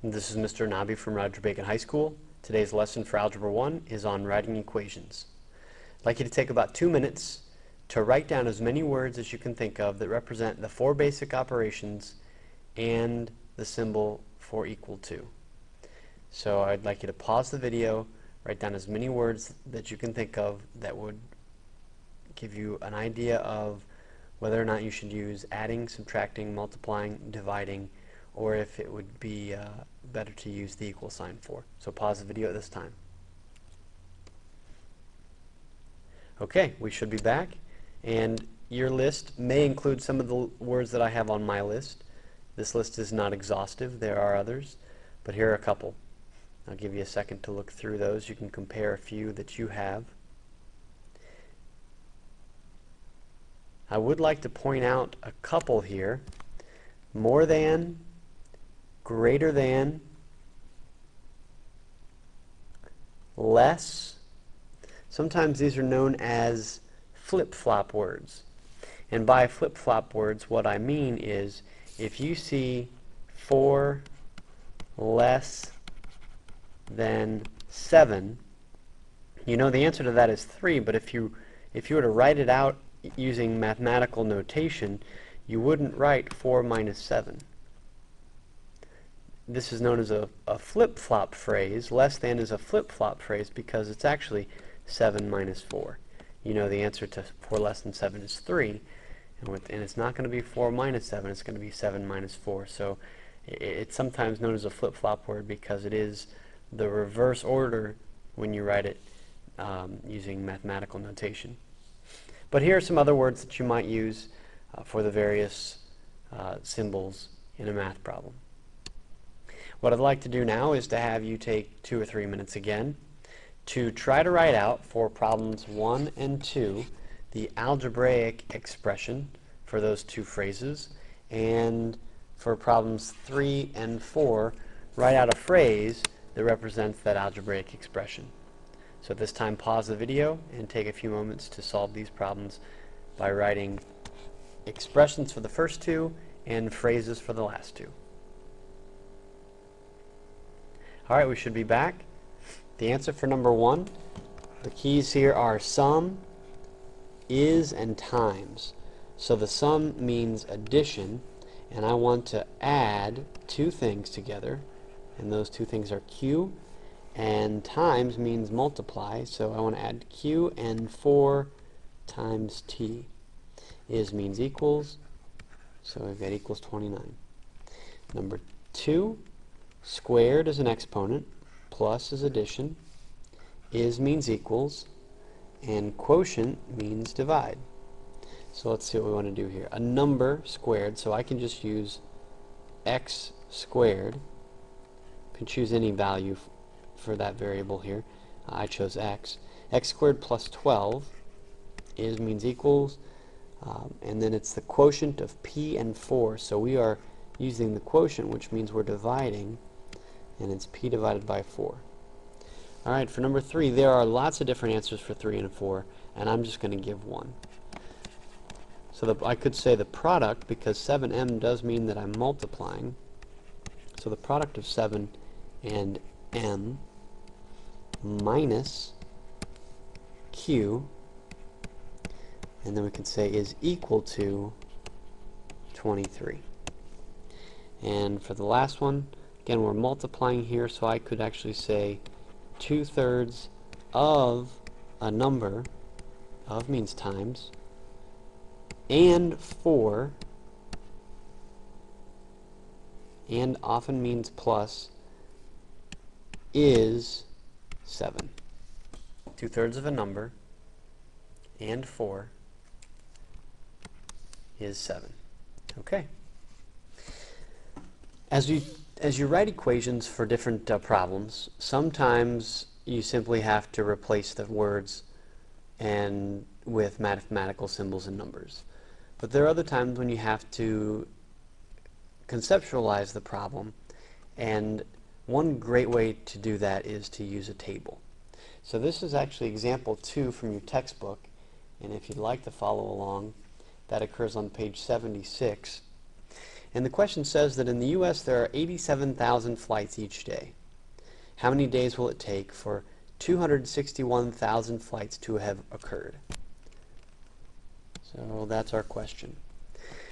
This is Mr. Nabi from Roger Bacon High School. Today's lesson for Algebra 1 is on writing equations. I'd like you to take about 2 minutes to write down as many words as you can think of that represent the 4 basic operations and the symbol for equal to. So I'd like you to pause the video, write down as many words that you can think of that would give you an idea of whether or not you should use adding, subtracting, multiplying, dividing, or if it would be better to use the equal sign for. So pause the video at this time. Okay, we should be back, and your list may include some of the words that I have on my list. This list is not exhaustive, there are others, but here are a couple. I'll give you a second to look through those. You can compare a few that you have. I would like to point out a couple here. More than, greater than, less. Sometimes these are known as flip-flop words. And by flip-flop words, what I mean is if you see 4 less than 7, you know the answer to that is 3, but if you were to write it out using mathematical notation, you wouldn't write 4 minus 7. This is known as a flip-flop phrase. Less than is a flip-flop phrase because it's actually 7 minus 4. You know the answer to 4 less than 7 is 3, and it's not going to be 4 minus 7, it's going to be 7 minus 4. So it's sometimes known as a flip-flop word because it is the reverse order when you write it using mathematical notation. But here are some other words that you might use for the various symbols in a math problem. What I'd like to do now is to have you take 2 or 3 minutes again to try to write out for problems 1 and 2 the algebraic expression for those two phrases, and for problems 3 and 4 write out a phrase that represents that algebraic expression. So at this time, pause the video and take a few moments to solve these problems by writing expressions for the first two and phrases for the last two. Alright, we should be back. The answer for number 1, the keys here are sum, is, and times. So the sum means addition, and I want to add two things together, and those two things are q, and times means multiply, so I want to add q and 4 times t. Is means equals, so we've got equals 29. Number 2, squared is an exponent, plus is addition, is means equals, and quotient means divide. So let's see what we want to do here. A number squared, so I can just use x squared. You can choose any value for that variable here. I chose x. X squared plus 12 is means equals, and then it's the quotient of p and 4, so we are using the quotient, which means we're dividing, and it's p divided by 4. Alright, for number 3, there are lots of different answers for 3 and 4, and I'm just going to give one. So I could say the product, because 7m does mean that I'm multiplying, so the product of 7 and m minus q, and then we can say is equal to 23. And for the last one, again, we're multiplying here, so I could actually say 2/3 of a number, of means times, and 4, and often means plus, is 7. 2/3 of a number and 4 is 7. Okay. As you write equations for different problems, sometimes you simply have to replace the words and with mathematical symbols and numbers. But there are other times when you have to conceptualize the problem, and one great way to do that is to use a table. So this is actually example 2 from your textbook, and if you'd like to follow along, that occurs on page 76. And the question says that in the U.S. there are 87,000 flights each day. How many days will it take for 261,000 flights to have occurred? So that's our question.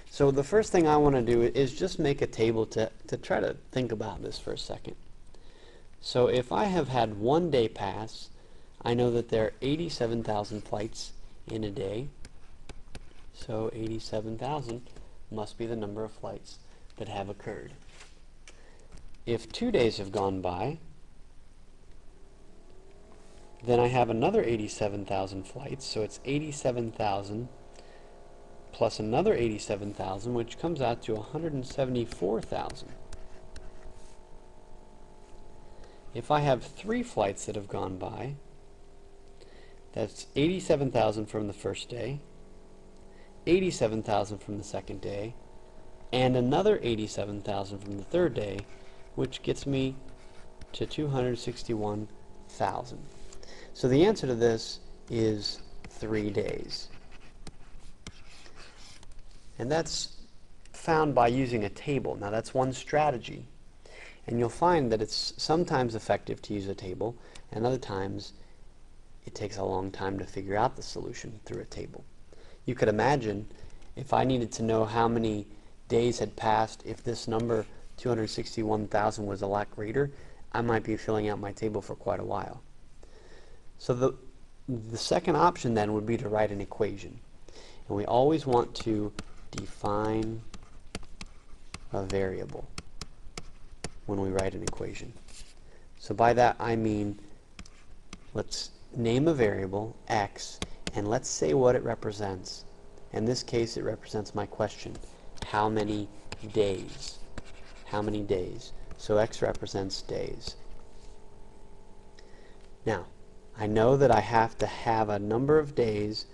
So the first thing I want to do is just make a table to try to think about this for a second. So if I have had one day pass, I know that there are 87,000 flights in a day. So 87,000 must be the number of flights that have occurred. If 2 days have gone by, then I have another 87,000 flights, so it's 87,000 plus another 87,000, which comes out to 174,000. If I have 3 flights that have gone by, that's 87,000 from the first day, 87,000 from the second day, and another 87,000 from the third day, which gets me to 261,000. So the answer to this is 3 days. And that's found by using a table. Now that's one strategy. And you'll find that it's sometimes effective to use a table, and other times it takes a long time to figure out the solution through a table. You could imagine if I needed to know how many days had passed, if this number 261,000 was a lot greater, I might be filling out my table for quite a while. So the second option then would be to write an equation. And we always want to define a variable when we write an equation. So by that I mean, let's name a variable, x, and let's say what it represents. In this case it represents my question, how many days? How many days? So x represents days. Now, I know that I have to have a number of days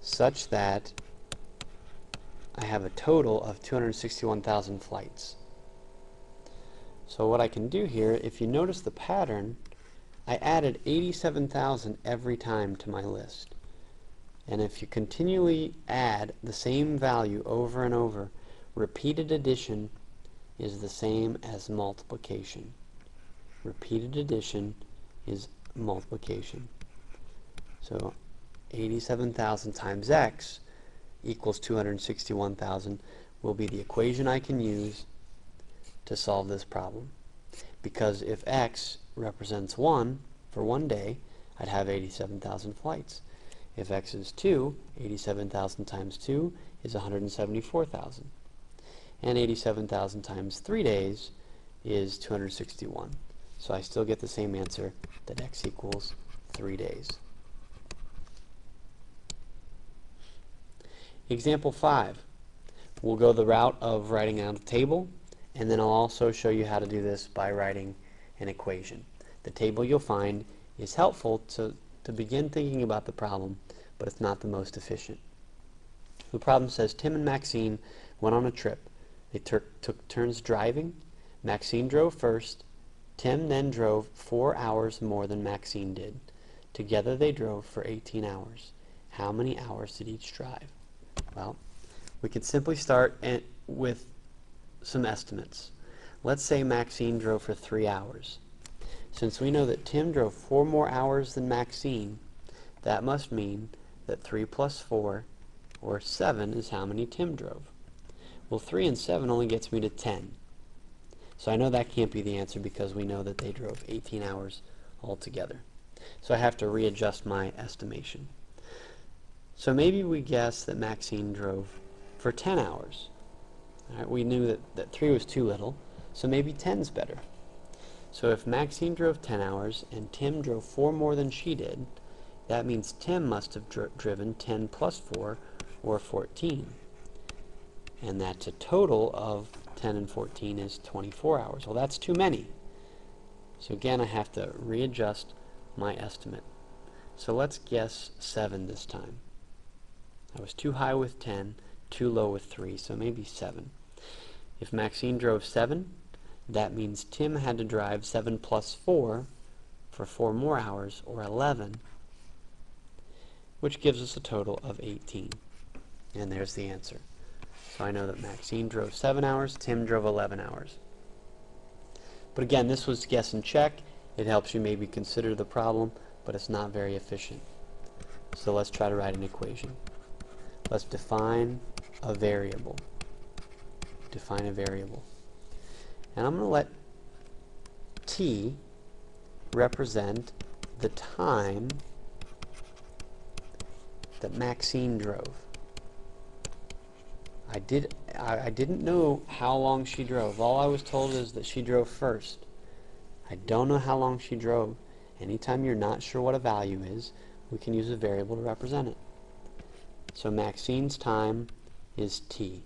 such that I have a total of 261,000 flights. So what I can do here, if you notice the pattern, I added 87,000 every time to my list. And if you continually add the same value over and over, repeated addition is the same as multiplication. Repeated addition is multiplication. So 87,000 times x equals 261,000 will be the equation I can use to solve this problem. Because if x represents 1 for one day, I'd have 87,000 flights. If x is 2, 87,000 times 2 is 174,000. And 87,000 times 3 days is 261. So I still get the same answer, that x equals 3 days. Example 5. We'll go the route of writing out a table, and then I'll also show you how to do this by writing an equation. The table you'll find is helpful to begin thinking about the problem, but it's not the most efficient. The problem says Tim and Maxine went on a trip. They took turns driving. Maxine drove first. Tim then drove 4 hours more than Maxine did. Together they drove for 18 hours. How many hours did each drive? Well, we could simply start with some estimates. Let's say Maxine drove for 3 hours. Since we know that Tim drove 4 more hours than Maxine, that must mean that 3 plus 4, or 7, is how many Tim drove. Well, 3 and 7 only gets me to 10. So I know that can't be the answer because we know that they drove 18 hours altogether. So I have to readjust my estimation. So maybe we guess that Maxine drove for 10 hours. All right, we knew that 3 was too little, so maybe 10's better. So if Maxine drove 10 hours and Tim drove 4 more than she did, that means Tim must have driven 10 plus 4, or 14. And that's a total of 10 and 14 is 24 hours. Well, that's too many. So again, I have to readjust my estimate. So let's guess 7 this time. I was too high with 10, too low with 3, so maybe 7. If Maxine drove 7, that means Tim had to drive 7 plus 4 for 4 more hours, or 11, which gives us a total of 18. And there's the answer. So I know that Maxine drove 7 hours, Tim drove 11 hours. But again, this was guess and check. It helps you maybe consider the problem, but it's not very efficient. So let's try to write an equation. Let's define a variable. Define a variable. And I'm going to let t represent the time that Maxine drove. I didn't know how long she drove. All I was told is that she drove first. I don't know how long she drove. Anytime you're not sure what a value is, we can use a variable to represent it. So Maxine's time is t.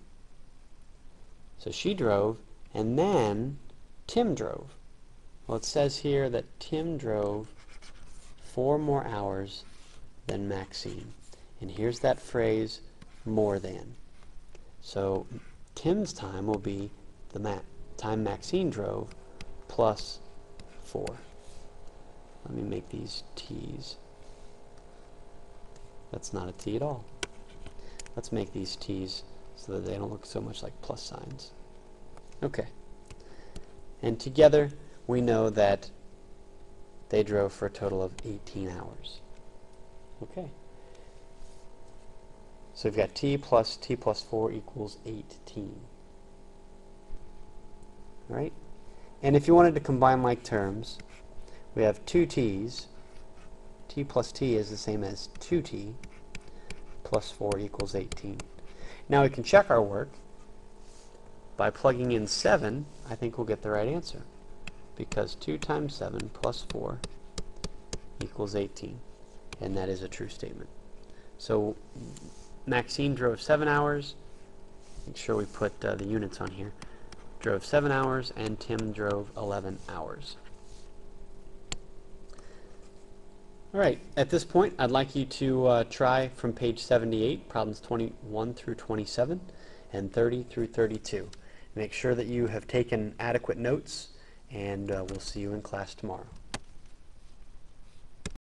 So she drove, and then Tim drove. Well, it says here that Tim drove 4 more hours than Maxine. And here's that phrase, more than. So Tim's time will be the time Maxine drove plus 4. Let me make these t's. That's not a t at all. Let's make these t's so that they don't look so much like plus signs. Okay. And together we know that they drove for a total of 18 hours. Okay. So we've got t plus 4 equals 18. Right? And if you wanted to combine like terms, we have 2 t's. T plus t is the same as 2t plus 4 equals 18. Now we can check our work by plugging in 7. I think we'll get the right answer, because 2 times 7 plus 4 equals 18, and that is a true statement. So Maxine drove 7 hours. Make sure we put the units on here. Drove 7 hours, and Tim drove 11 hours. All right, at this point, I'd like you to try from page 78, problems 21 through 27, and 30 through 32. Make sure that you have taken adequate notes, and we'll see you in class tomorrow.